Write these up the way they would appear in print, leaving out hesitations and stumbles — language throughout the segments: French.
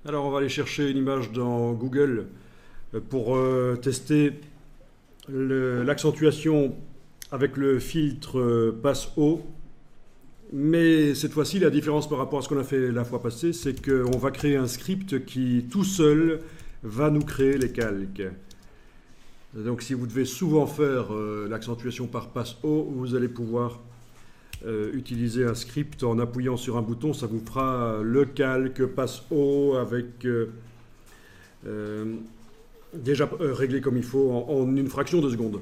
Alors on va aller chercher une image dans Google pour tester l'accentuation avec le filtre passe haut. Mais cette fois-ci, la différence par rapport à ce qu'on a fait la fois passée, c'est qu'on va créer un script qui, tout seul, va nous créer les calques. Donc si vous devez souvent faire l'accentuation par passe haut, vous allez pouvoir utiliser un script en appuyant sur un bouton. Ça vous fera le calque passe haut avec déjà réglé comme il faut en une fraction de seconde.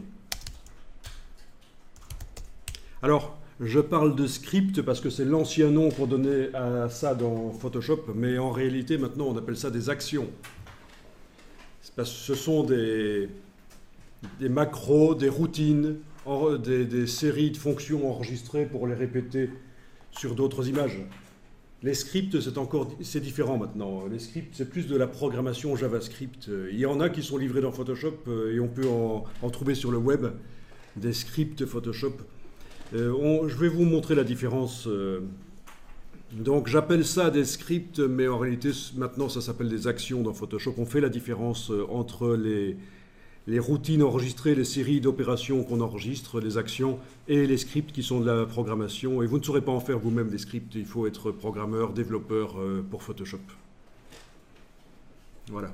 Alors, je parle de script parce que c'est l'ancien nom qu'on donnait à ça dans Photoshop, mais en réalité, maintenant, on appelle ça des actions. Parce que ce sont des macros, des routines, des séries de fonctions enregistrées pour les répéter sur d'autres images. Les scripts, c'est différent maintenant. Les scripts, c'est plus de la programmation JavaScript. Il y en a qui sont livrés dans Photoshop et on peut en trouver sur le web, des scripts Photoshop. Je vais vous montrer la différence. Donc j'appelle ça des scripts, mais en réalité maintenant ça s'appelle des actions dans Photoshop. On fait la différence entre les routines enregistrées, les séries d'opérations qu'on enregistre, les actions, et les scripts qui sont de la programmation. Et vous ne saurez pas en faire vous-même des scripts, il faut être programmeur, développeur pour Photoshop. Voilà.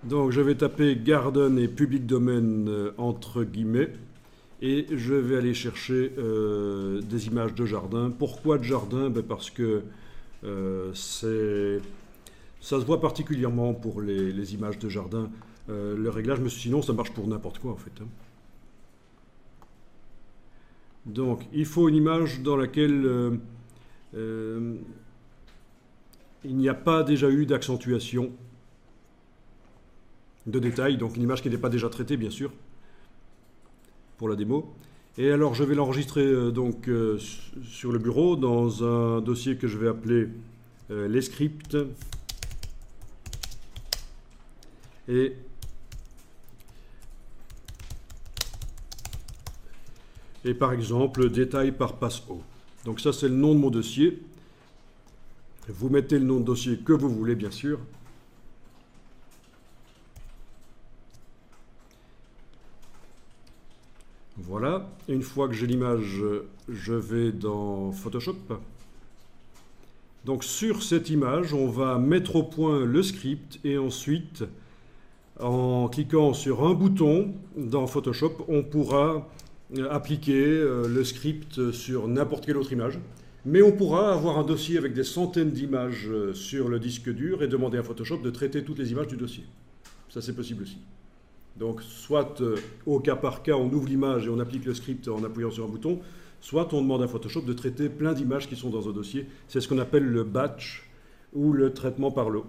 Donc je vais taper Garden et Public Domain entre guillemets et je vais aller chercher des images de jardin. Pourquoi de jardin? Parce que ça se voit particulièrement pour les images de jardin, le réglage, mais sinon ça marche pour n'importe quoi en fait. Donc il faut une image dans laquelle il n'y a pas déjà eu d'accentuation de détails, donc une image qui n'est pas déjà traitée bien sûr pour la démo. Et alors je vais l'enregistrer sur le bureau dans un dossier que je vais appeler les scripts et par exemple détail par passe haut. Donc ça c'est le nom de mon dossier. Vous mettez le nom de dossier que vous voulez bien sûr. Voilà, et une fois que j'ai l'image, je vais dans Photoshop. Donc sur cette image, on va mettre au point le script et ensuite, en cliquant sur un bouton dans Photoshop, on pourra appliquer le script sur n'importe quelle autre image. Mais on pourra avoir un dossier avec des centaines d'images sur le disque dur et demander à Photoshop de traiter toutes les images du dossier. Ça c'est possible aussi. Donc, soit au cas par cas, on ouvre l'image et on applique le script en appuyant sur un bouton, soit on demande à Photoshop de traiter plein d'images qui sont dans un dossier. C'est ce qu'on appelle le batch ou le traitement par lot.